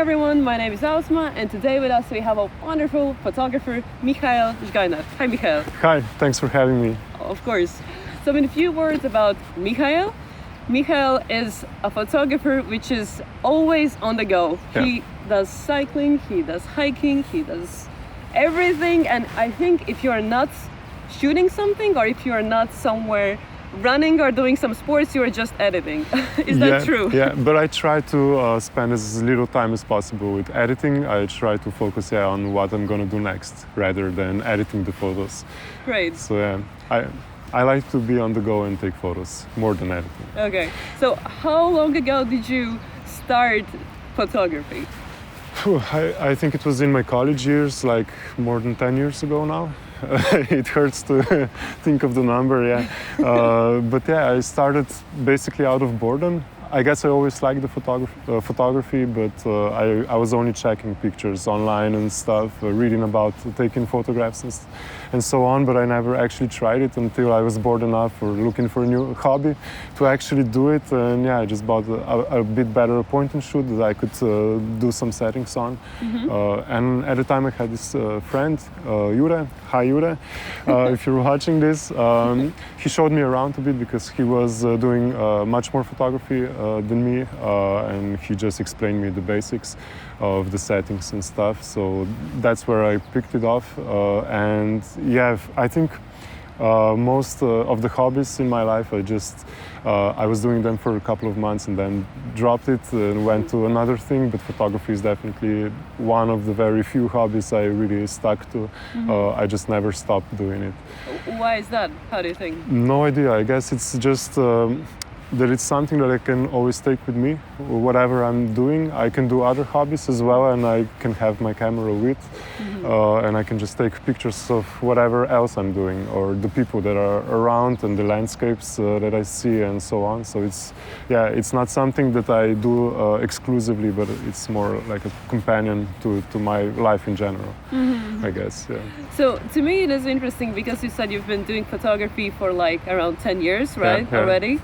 everyone, my name is Ausma, and today with us we have a wonderful photographer, Mihael Žgajnar. Hi Mihael. Hi, thanks for having me. Of course. So in a few words about Mihael, Mihael is a photographer which is always on the go. Yeah. He does cycling, he does hiking, he does everything, and I think if you're not shooting something or if you're not somewhere running or doing some sports, you're just editing. Is that true? Yeah, but I try to spend as little time as possible with editing. I try to focus on what I'm gonna do next rather than editing the photos. Great. So yeah, I like to be on the go and take photos more than editing. Okay, so how long ago did you start photography? I think it was in my college years, like more than 10 years ago now. It hurts to think of the number, yeah. But yeah, I started basically out of boredom. I guess I always liked the photography, but I was only checking pictures online and stuff, reading about taking photographs and so on, but I never actually tried it until I was bored enough or looking for a new hobby to actually do it. And yeah, I just bought a bit better point and shoot that I could do some settings on. Mm-hmm. And at the time I had this friend, Jure. Hi Jure, if you're watching this. He showed me around a bit because he was doing much more photography than me, and he just explained me the basics of the settings and stuff. So that's where I picked it off. And yeah, I think most of the hobbies in my life, I was doing them for a couple of months and then dropped it and went to another thing. But photography is definitely one of the very few hobbies I really stuck to. Mm-hmm. I just never stopped doing it. Why is that? How do you think? No idea. I guess it's just that it's something that I can always take with me. Whatever I'm doing, I can do other hobbies as well, and I can have my camera with, and I can just take pictures of whatever else I'm doing, or the people that are around and the landscapes that I see and so on. So it's not something that I do exclusively, but it's more like a companion to my life in general, I guess. Yeah. So to me it is interesting because you said you've been doing photography for like around 10 years, right? Yeah. Already.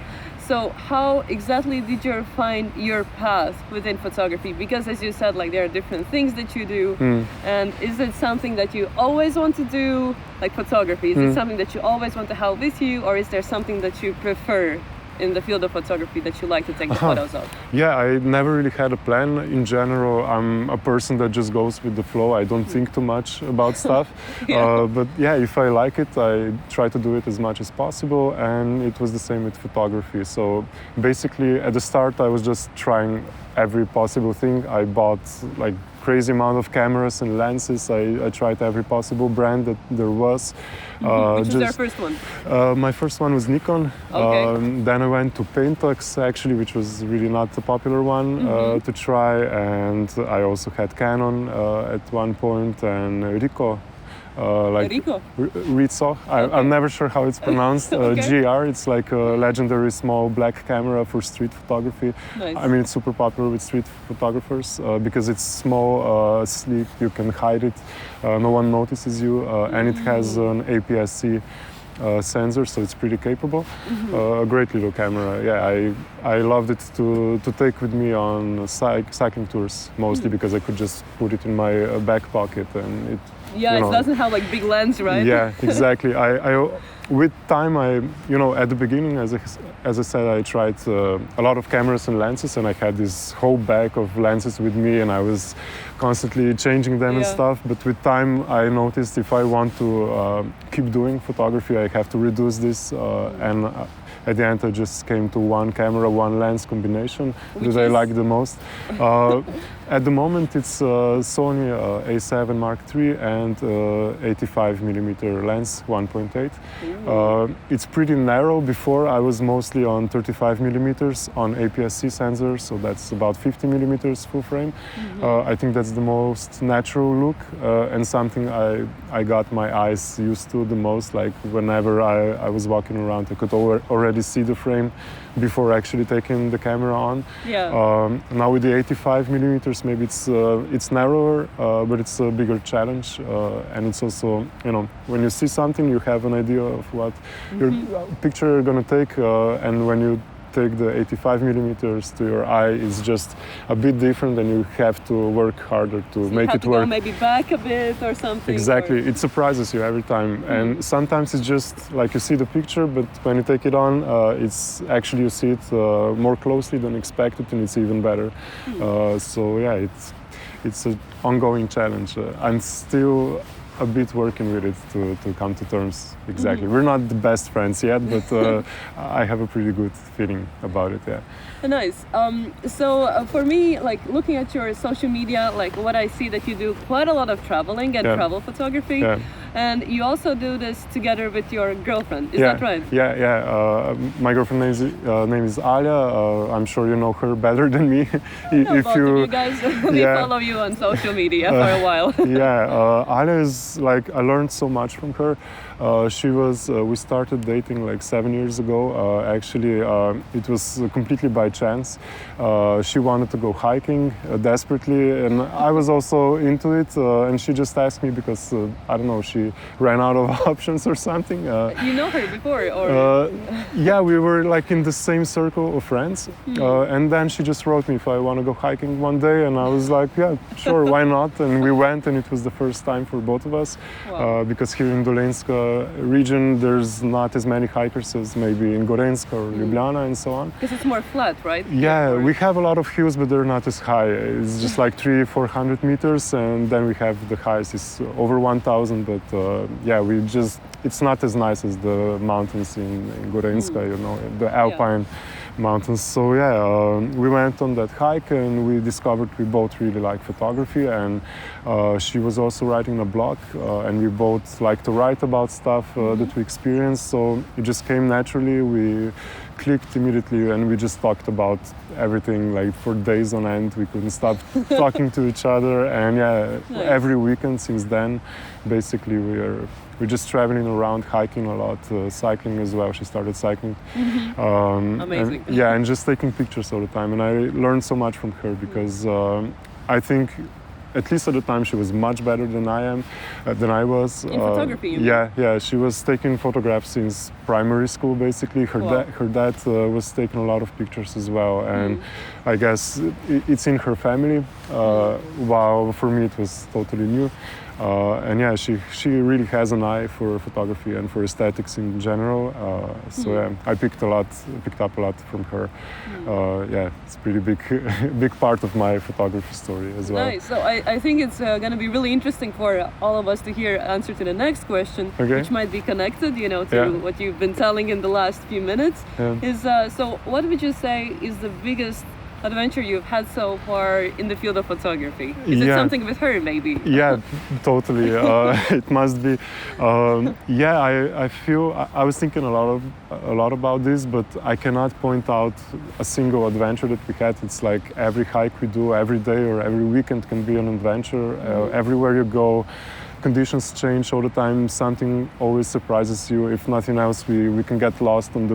So how exactly did you find your path within photography? Because as you said, like there are different things that you do. And is it something that you always want to do, like photography? Is it something that you always want to have with you, or is there something that you prefer in the field of photography that you like to take the photos of? Yeah, I never really had a plan. In general, I'm a person that just goes with the flow. I don't think too much about stuff. But yeah, if I like it, I try to do it as much as possible. And it was the same with photography. So basically, at the start, I was just trying every possible thing. I bought like crazy amount of cameras and lenses. I tried every possible brand that there was. Which was your first one? My first one was Nikon. Okay. Then I went to Pentax actually, which was really not a popular one to try. And I also had Canon at one point, and Ricoh. Rizzo. I'm never sure how it's pronounced. GR. It's like a legendary small black camera for street photography. Nice. I mean, it's super popular with street photographers because it's small, sleek. You can hide it. No one notices you, and it has an APS-C sensor, so it's pretty capable. A great little camera. Yeah, I loved it to take with me on cycling tours, mostly because I could just put it in my back pocket and it. Yeah, it doesn't have like big lens, right? Yeah, exactly. I with time, at the beginning, as I said, I tried a lot of cameras and lenses, and I had this whole bag of lenses with me, and I was constantly changing them and stuff. But with time, I noticed if I want to keep doing photography, I have to reduce this, and at the end, I just came to one camera, one lens combination that I like the most. At the moment, it's Sony A7iii Mark III and 85mm lens, 1.8. It's pretty narrow. Before, I was mostly on 35mm on APS-C sensor, so that's about 50mm full frame. I think that's the most natural look and something I got my eyes used to the most. Like whenever I was walking around, I could already see the frame before actually taking the camera on. Yeah. Now with the 85mm, maybe it's narrower, but it's a bigger challenge, and it's also, when you see something, you have an idea of what your picture you're gonna take, and when you take the 85 millimeters to your eye, it's just a bit different, and you have to work harder to So make you have it to work. go maybe back a bit or something. Exactly, or- it surprises you every time, and sometimes it's just like you see the picture, but when you take it on, it's actually you see it more closely than expected, and it's even better. So yeah, it's an ongoing challenge. I'm still a bit working with it to come to terms. Exactly, we're not the best friends yet, but I have a pretty good feeling about it. Yeah. Nice. So for me, like looking at your social media, like what I see that you do quite a lot of traveling and Yeah. travel photography, Yeah. and you also do this together with your girlfriend. Is Yeah, that right? Yeah. My girlfriend's name is Alia. I'm sure you know her better than me. No, both of you guys, we Yeah. follow you on social media for a while. Yeah, Alia is like, I learned so much from her. We started dating like 7 years ago. Actually, it was completely by chance. She wanted to go hiking desperately, and I was also into it. And she just asked me because I don't know, she ran out of options or something. You know her before, or Yeah, we were like in the same circle of friends, and then she just wrote me if I want to go hiking one day, and I was like, yeah, sure, why not? And we went, and it was the first time for both of us. Wow. Because here in Dolenjska region, there's not as many hikers as maybe in Gorenjska or Ljubljana and so on. because it's more flat, right? Yeah, Or- we have a lot of hills, but they're not as high. It's just like 300-400 meters, and then we have the highest is over 1,000. But yeah, it's not as nice as the mountains in Gorenjska, you know, the Alpine mountains. So yeah, we went on that hike, and we discovered we both really like photography, and she was also writing a blog, and we both like to write about stuff that we experienced. So it just came naturally. We clicked immediately, and we just talked about everything like for days on end. We couldn't stop talking to each other, and yeah, Nice. every weekend since then, basically we're just traveling around, hiking a lot, cycling as well. She started cycling. Amazing. And just taking pictures all the time. And I learned so much from her because I think, at least at the time, she was much better than I was. In photography, you mean? Yeah. She was taking photographs since primary school, basically. Wow. Her dad was taking a lot of pictures as well, and I guess it's in her family. While for me, it was totally new. And yeah, she really has an eye for photography and for aesthetics in general. So yeah, I picked up a lot from her. Yeah, it's a pretty big part of my photography story as well. Nice. So I think it's going to be really interesting for all of us to hear answer to the next question, Okay. which might be connected, you know, to Yeah. what you've been telling in the last few minutes. Yeah. Is so what would you say is the biggest adventure you've had so far in the field of photography? Is it Yeah. something with her, maybe? Yeah, totally. It must be. I feel I was thinking a lot about this, but I cannot point out a single adventure that we had. It's like every hike we do, every day or every weekend can be an adventure. Everywhere you go, conditions change all the time. Something always surprises you. If nothing else, we can get lost on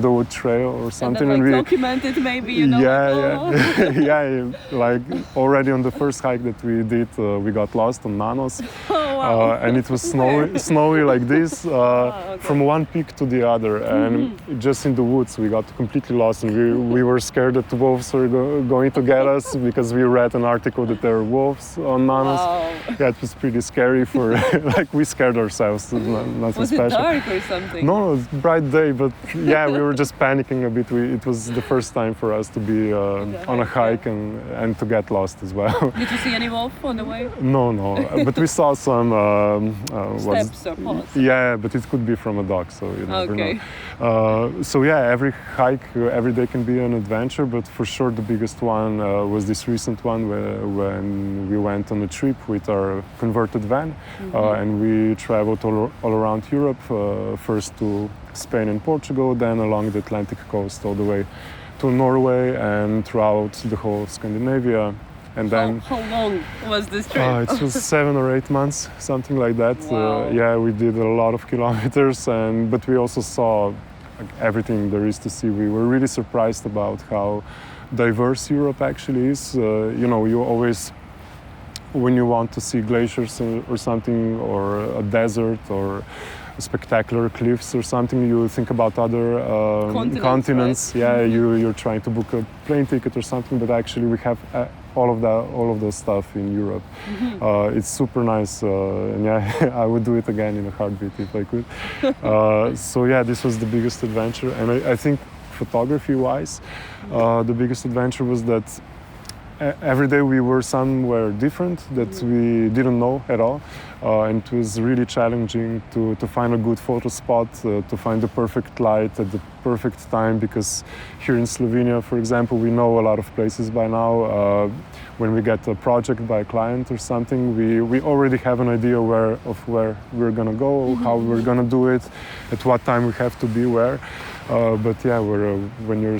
the wood trail or something. And then, like, we document it, maybe, you know? like, oh. yeah. Like already on the first hike that we did, we got lost on Nanos, Oh, wow. and it was snowy like this okay. from one peak to the other, and just in the woods we got completely lost, and we were scared that the wolves were going to get us because we read an article that there are wolves on Nanos. Wow. Yeah, it was pretty scary for like we scared ourselves. Nothing Was it special. dark or something? No, it was bright day, but yeah, we were just panicking a bit. It was the first time for us to be on a hike and to get lost as well. Did you see any wolf on the way? No, but we saw some Steps or paws? Yeah, but it could be from a dog, so you never Okay. know. So yeah, every hike, every day can be an adventure, but for sure the biggest one was this recent one when we went on a trip with our converted van, and we traveled all around Europe, first to Spain and Portugal, then along the Atlantic coast all the way to Norway and throughout the whole of Scandinavia. And then How long was this trip? it was 7 or 8 months, something like that. Wow. Yeah, we did a lot of kilometers, but we also saw like, everything there is to see. We were really surprised about how diverse Europe actually is. You know, you always, when you want to see glaciers or something, or a desert or spectacular cliffs or something, you think about other continents. Right? Yeah, you're trying to book a plane ticket or something, but actually we have all of those stuff in Europe. It's super nice, and yeah, I would do it again in a heartbeat if I could. So yeah, this was the biggest adventure, and I think photography-wise, the biggest adventure was that every day we were somewhere different that we didn't know at all, and it was really challenging to find a good photo spot, to find the perfect light at the perfect time, because here in Slovenia, for example, we know a lot of places by now. When we get a project by a client or something, we already have an idea where we're gonna go, how we're gonna do it, at what time we have to be where. But yeah, when you're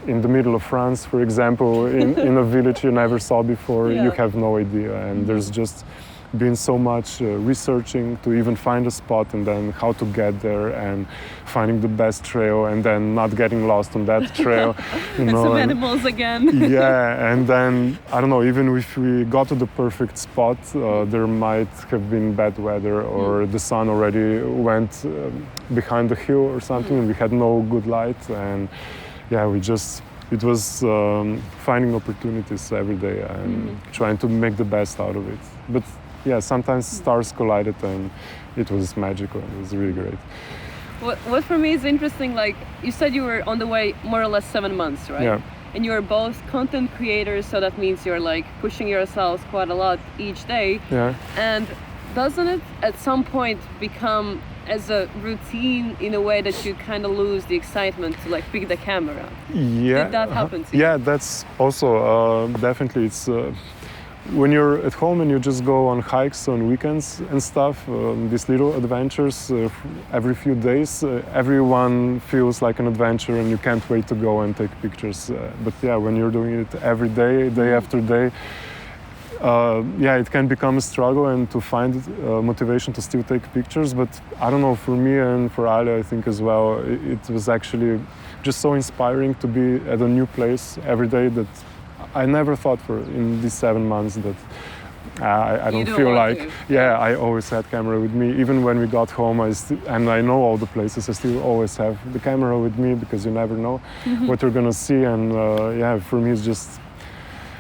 in the middle of France, for example, in a village you never saw before, you have no idea. And there's just been so much researching to even find a spot, and then how to get there, and finding the best trail, and then not getting lost on that trail. You know, some animals again. Yeah, and then, I don't know, even if we got to the perfect spot, there might have been bad weather, or the sun already went behind the hill or something, and we had no good light. And yeah, it was finding opportunities every day and trying to make the best out of it. But yeah, sometimes stars collided and it was magical. It was really great. What for me is interesting, like you said you were on the way more or less 7 months, right? Yeah. And you're both content creators, so that means you're like pushing yourselves quite a lot each day. Yeah. And doesn't it at some point become as a routine in a way that you kind of lose the excitement to like pick the camera? Yeah. Did that happen to you? Yeah, that's also definitely, it's when you're at home and you just go on hikes on weekends and stuff, these little adventures every few days, everyone feels like an adventure and you can't wait to go and take pictures. But yeah, when you're doing it every day, day after day, yeah, it can become a struggle, and to find motivation to still take pictures. But I don't know, for me and for Ali, I think as well, it was actually just so inspiring to be at a new place every day that I never thought in these 7 months that I don't feel like, yeah, I always had camera with me. Even when we got home, and I know all the places, I still always have the camera with me, because you never know what you're gonna see. And yeah, for me, it's just,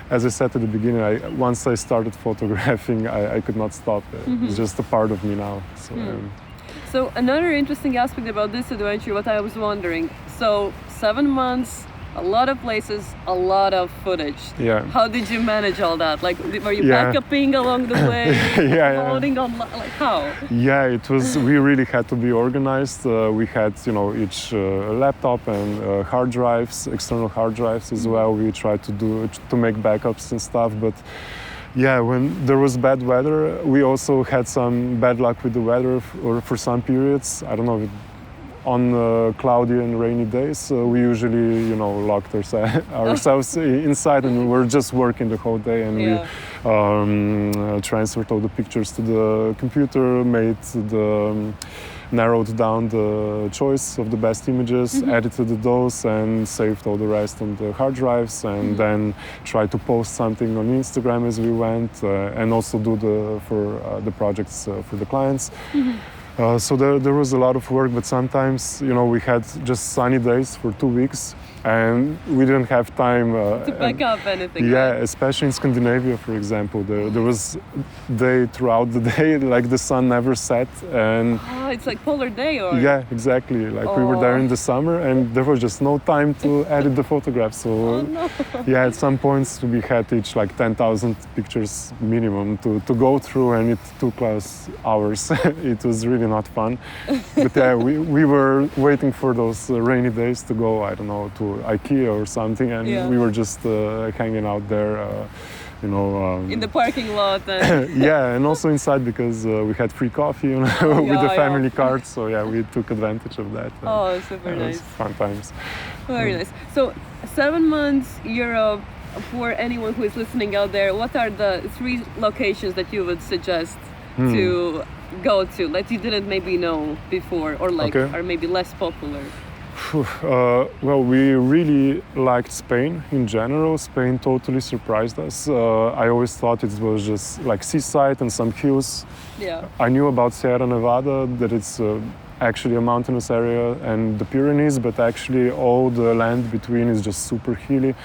as I said at the beginning, once I started photographing, I could not stop. It's just a part of me now. So another interesting aspect about this adventure, what I was wondering, so 7 months, a lot of places, a lot of footage. Yeah. How did you manage all that? Like, were you backupping along the way? Holding on, like how? Yeah, it was. We really had to be organized. We had, each laptop and hard drives, external hard drives as well. We tried to make backups and stuff, but. Yeah, when there was bad weather, we also had some bad luck with the weather, or for some periods. I don't know. On cloudy and rainy days, we usually, locked ourselves inside, and we were just working the whole day. And we transferred all the pictures to the computer, narrowed down the choice of the best images, edited those, and saved all the rest on the hard drives, and then tried to post something on Instagram as we went, and also do the projects for the clients. So there was a lot of work, but sometimes, we had just sunny days for 2 weeks, and we didn't have time to back up anything. Yeah, right? Especially in Scandinavia, for example, there was day throughout the day, like the sun never set, and it's like polar day, or yeah, exactly. Like we were there in the summer, and there was just no time to edit the photographs. So yeah, at some points we had each like 10,000 pictures minimum to go through, and it took us hours. It was really not fun. But yeah, we were waiting for those rainy days to go, I don't know, to IKEA or something, and we were just hanging out there, in the parking lot. Yeah, and also inside, because we had free coffee, with the family card. So yeah, we took advantage of that. Oh, super nice. Fun times. Very nice. So 7 months Europe. For anyone who is listening out there, what are the 3 locations that you would suggest to go to, that you didn't maybe know before, or are maybe less popular? Well, we really liked Spain in general. Spain totally surprised us. I always thought it was just like seaside and some hills. Yeah. I knew about Sierra Nevada, that it's actually a mountainous area, and the Pyrenees, but actually all the land between is just super hilly.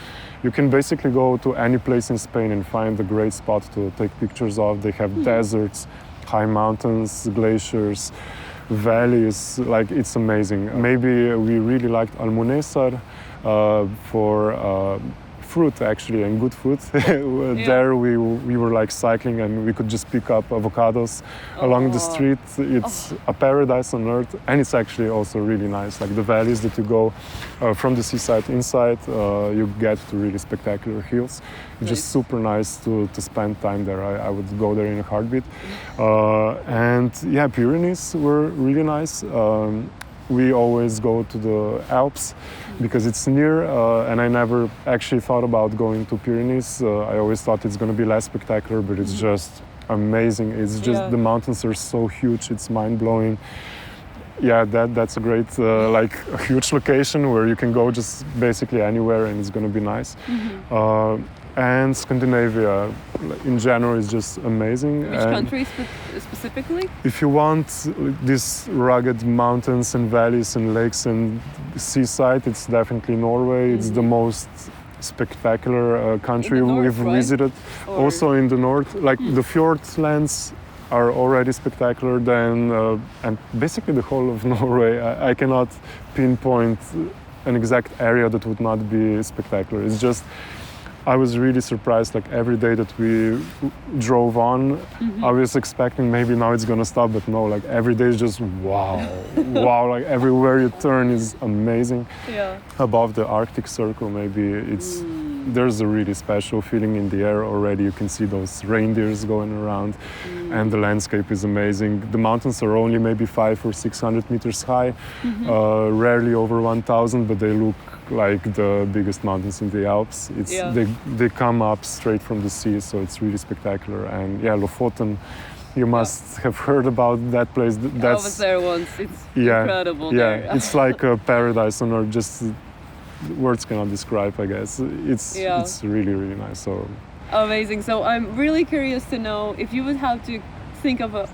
You can basically go to any place in Spain and find a great spot to take pictures of. They have deserts, high mountains, glaciers, valleys, like it's amazing. Maybe we really liked Almunesar for fruit actually, and good food. There we were like cycling and we could just pick up avocados along the street. It's a paradise on earth, and it's actually also really nice. Like the valleys that you go from the seaside inside, you get to really spectacular hills. It's just super nice to spend time there. I would go there in a heartbeat. And yeah, Pyrenees were really nice. We always go to the Alps because it's near, and I never actually thought about going to Pyrenees. I always thought it's going to be less spectacular, but it's just amazing. It's just the mountains are so huge, it's mind-blowing. Yeah, that's a great, like a huge location where you can go just basically anywhere and it's going to be nice. And Scandinavia in general is just amazing. Which country specifically? If you want these rugged mountains and valleys and lakes and seaside, it's definitely Norway. It's the most spectacular country we've visited. Also in the north, like the fjordlands are already spectacular. Then and basically the whole of Norway. I cannot pinpoint an exact area that would not be spectacular. It's just, I was really surprised, like every day that we drove on, I was expecting maybe now it's gonna stop, but no, like every day is just wow, wow, like everywhere you turn is amazing. Yeah. Above the Arctic Circle, maybe it's, there's a really special feeling in the air already. You can see those reindeers going around and the landscape is amazing. The mountains are only maybe 500 or 600 meters high, rarely over 1,000, but they look like the biggest mountains in the Alps. It's they come up straight from the sea, so it's really spectacular. And yeah, Lofoten, you must have heard about that place. I was there once. It's incredible there. It's like a paradise on earth. Just words cannot describe, I guess. It's really, really nice. So amazing. So I'm really curious to know if you would have to think of a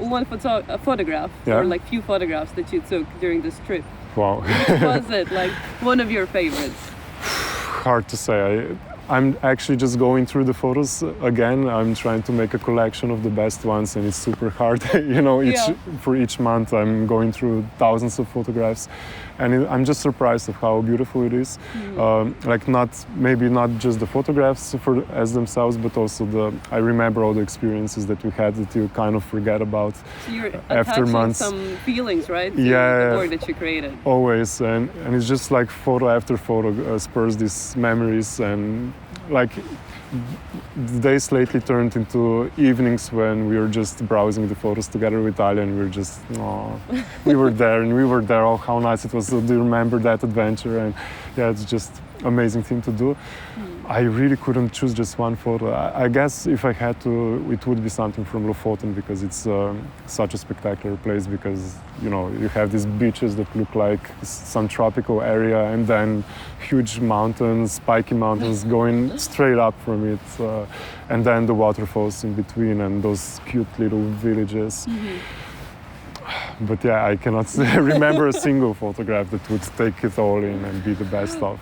photograph or like few photographs that you took during this trip. Wow. What was it? Like one of your favorites? Hard to say. I'm actually just going through the photos again. I'm trying to make a collection of the best ones, and it's super hard. You know, for each month I'm going through thousands of photographs, and I'm just surprised of how beautiful it is. Like maybe not just the photographs as themselves, but also I remember all the experiences that we had that you kind of forget about so you're after months. Some feelings, right? To the work that you created. Always, and it's just like photo after photo spurs these memories, and like the days lately turned into evenings when we were just browsing the photos together with Alia, and we were just, we were there, oh, how nice it was. So do you remember that adventure? And yeah, it's just amazing thing to do. I really couldn't choose just one photo. I guess if I had to, it would be something from Lofoten, because it's such a spectacular place, because you know, you have these beaches that look like some tropical area, and then huge mountains, spiky mountains going straight up from it, and then the waterfalls in between, and those cute little villages. But yeah, I cannot remember a single photograph that would take it all in and be the best of.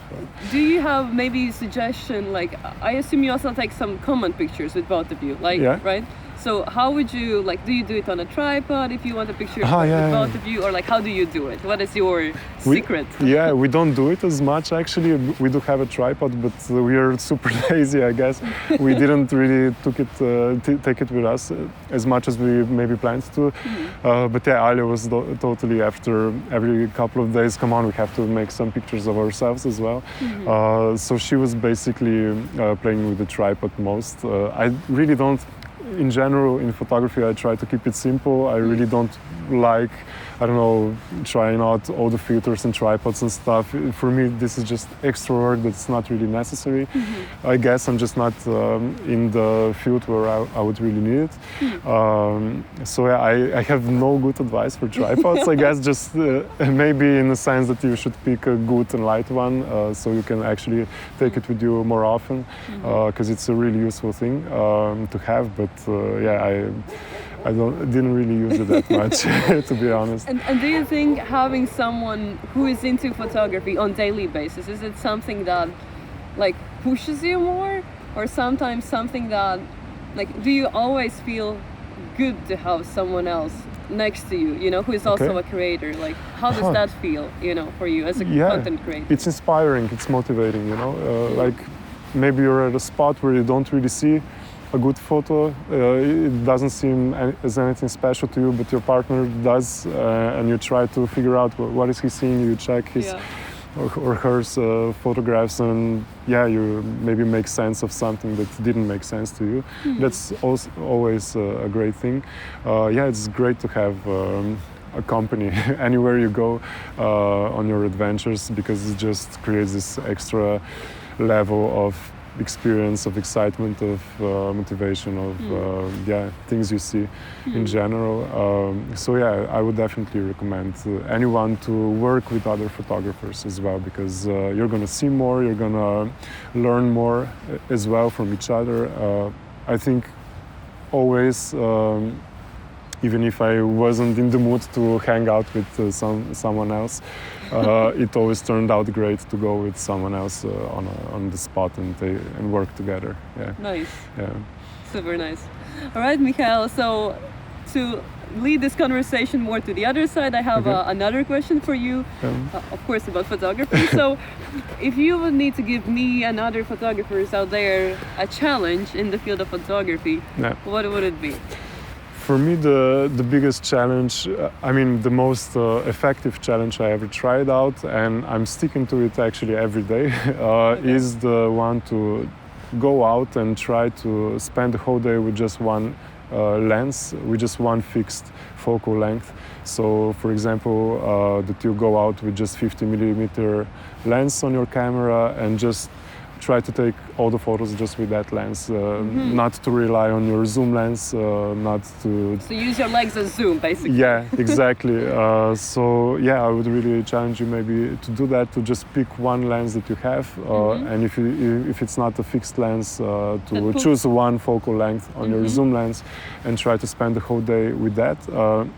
Do you have maybe a suggestion? Like, I assume you also take some common pictures with both of you, like, right? So how would you, like, do you do it on a tripod if you want a picture with both of you, or like how do you do it? What is your secret? We don't do it as much actually. We do have a tripod, but we are super lazy, I guess. We didn't really take it with us as much as we maybe planned to. But yeah, Alia was totally, after every couple of days, come on, we have to make some pictures of ourselves as well. So she was basically playing with the tripod most. I really don't. In general, in photography, I try to keep it simple. I really don't like, I don't know, trying out all the filters and tripods and stuff. For me, this is just extra work that's not really necessary. I guess I'm just not in the field where I would really need it. So yeah, I have no good advice for tripods. I guess just maybe in the sense that you should pick a good and light one so you can actually take it with you more often, because it's a really useful thing to have. But yeah, I didn't really use it that much, to be honest. And do you think having someone who is into photography on daily basis, is it something that like pushes you more, or sometimes something that like, do you always feel good to have someone else next to you, you know, who is also a creator? Like, how does that feel, you know, for you as a content creator? It's inspiring, it's motivating, you know, like maybe you're at a spot where you don't really see a good photo, it doesn't seem as anything special to you, but your partner does, and you try to figure out what is he seeing. You check his or her photographs, and you maybe make sense of something that didn't make sense to you. That's also always a great thing. It's great to have a company anywhere you go on your adventures, because it just creates this extra level of experience, of excitement, of motivation, of things you see in general. So I would definitely recommend anyone to work with other photographers as well, because you're gonna see more, you're gonna learn more as well from each other. I think always, even if I wasn't in the mood to hang out with someone else, it always turned out great to go with someone else on the spot and work together. Yeah. Nice. Yeah. Super nice. All right, Mihael. So to lead this conversation more to the other side, I have another question for you, of course, about photography. So if you would need to give me and other photographers out there a challenge in the field of photography, what would it be? For me, the biggest challenge, the most effective challenge I ever tried out, and I'm sticking to it actually every day, is the one to go out and try to spend the whole day with just one lens, with just one fixed focal length. So, for example, that you go out with just 50mm lens on your camera and just try to take all the photos just with that lens, not to rely on your zoom lens, not to... So use your legs as zoom, basically. Yeah, exactly. I would really challenge you maybe to do that, to just pick one lens that you have, and if it's not a fixed lens, to choose one focal length on your zoom lens and try to spend the whole day with that.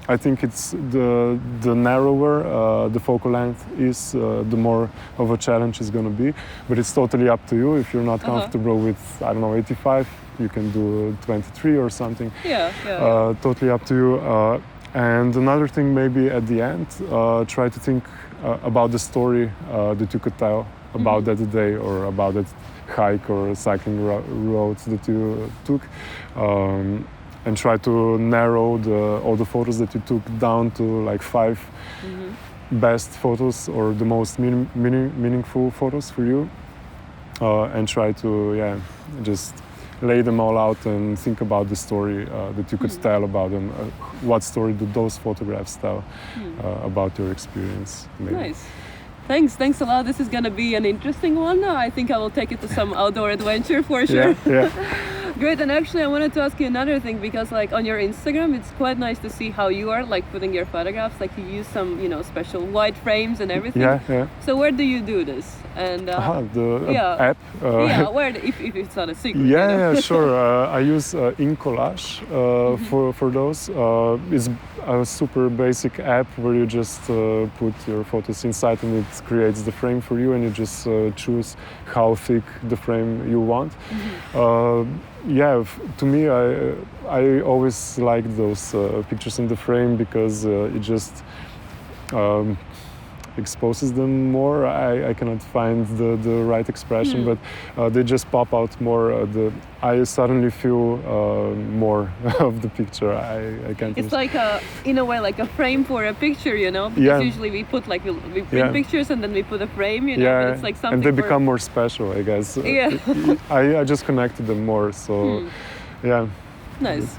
I think it's the narrower the focal length is, the more of a challenge it's going to be, but it's totally up to you. If you're not comfortable with, 85, you can do 23 or something. Totally up to you. And another thing, maybe at the end, try to think about the story that you could tell about that day, or about that hike or cycling route that you took, and try to narrow all the photos that you took down to like 5 best photos, or the most meaningful photos for you. And try to just lay them all out and think about the story that you could tell about them. What story do those photographs tell about your experience? Maybe. Nice. Thanks a lot. This is gonna be an interesting one. I think I will take it to some outdoor adventure for sure. Great. And actually I wanted to ask you another thing, because like on your Instagram, it's quite nice to see how you are like putting your photographs, like you use some, special white frames and everything. So where do you do this? And the app. Where if it's not a secret. Sure. I use InCollage for those. It's a super basic app where you just put your photos inside, and it creates the frame for you, and you just choose how thick the frame you want. To me, I always like those pictures in the frame, because it just exposes them more. I cannot find the right expression, but they just pop out more. I suddenly feel more of the picture. I can't. It's like in a way, like a frame for a picture, Because usually we put like we print pictures and then we put a frame, But it's like something. And they become more special, I guess. I just connected them more. So, Nice.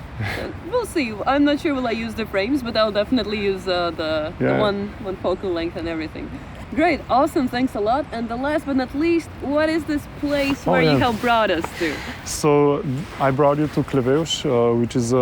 We'll see. I'm not sure will I use the frames, but I'll definitely use the one focal length and everything. Great, awesome, thanks a lot. And the last but not least, what is this place where you have brought us to? So I brought you to Klevevž, which is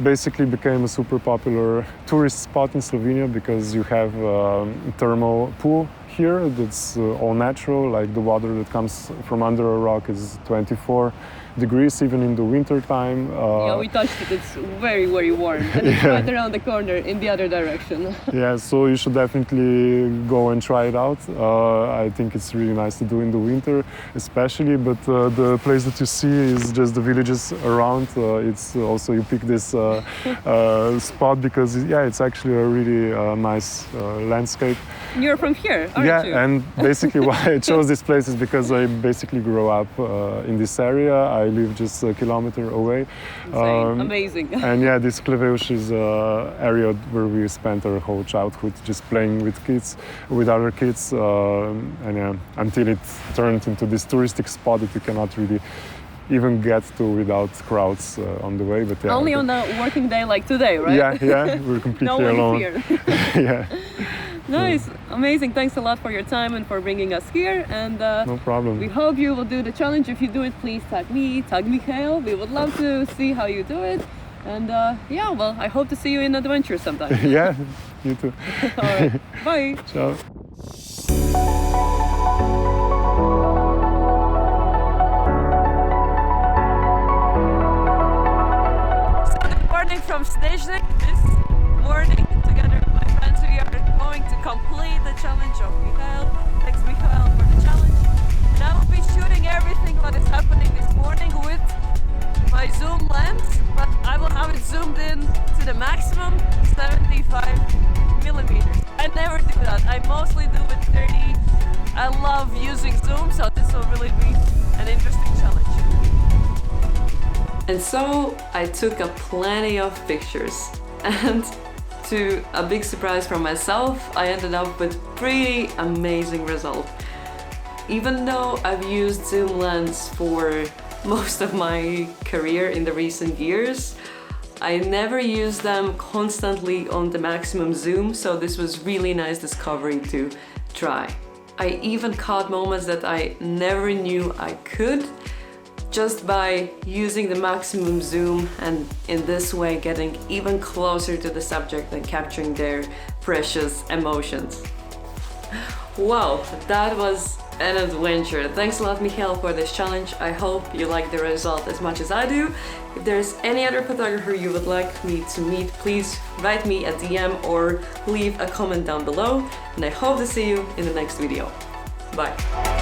basically became a super popular tourist spot in Slovenia because you have a thermal pool here that's all natural, like the water that comes from under a rock is 24 degrees even in the winter time. Yeah, we touched it. It's very, very warm, and it's right around the corner in the other direction. Yeah, so you should definitely go and try it out. I think it's really nice to do in the winter, especially. But the place that you see is just the villages around. It's also you pick this spot because it's actually a really nice landscape. You're from here, aren't you? Yeah, and basically why I chose this place is because I basically grew up in this area. I live just a kilometer away. Amazing. And yeah, this Klevevž is an area where we spent our whole childhood just playing with other kids, and until it turned into this touristic spot that you cannot really even get to without crowds on the way. But only on a working day like today, right? Yeah, we're completely alone. Here. Yeah. Nice, amazing. Thanks a lot for your time and for bringing us here. And no problem. We hope you will do the challenge. If you do it, please tag me, tag Mihael. We would love to see how you do it. And well, I hope to see you in adventure sometime. Yeah, you too. All right, bye. Ciao. Good morning from Snežnik. This morning, together with my friends, we are going to complete the challenge of Mihael. Thanks, Mihael, for the challenge. And I will be shooting everything what is happening this morning with my zoom lens, but I will have it zoomed in to the maximum 75 millimeters. I never do that. I mostly do with 30. I love using zoom, so this will really be an interesting challenge. And so I took plenty of pictures, and to a big surprise for myself, I ended up with pretty amazing result. Even though I've used zoom lens for most of my career in the recent years, I never used them constantly on the maximum zoom, so this was really nice discovery to try. I even caught moments that I never knew I could, just by using the maximum zoom and in this way getting even closer to the subject and capturing their precious emotions. Wow, that was an adventure. Thanks a lot, Mihael, for this challenge. I hope you like the result as much as I do. If there's any other photographer you would like me to meet, please write me a DM or leave a comment down below. And I hope to see you in the next video. Bye.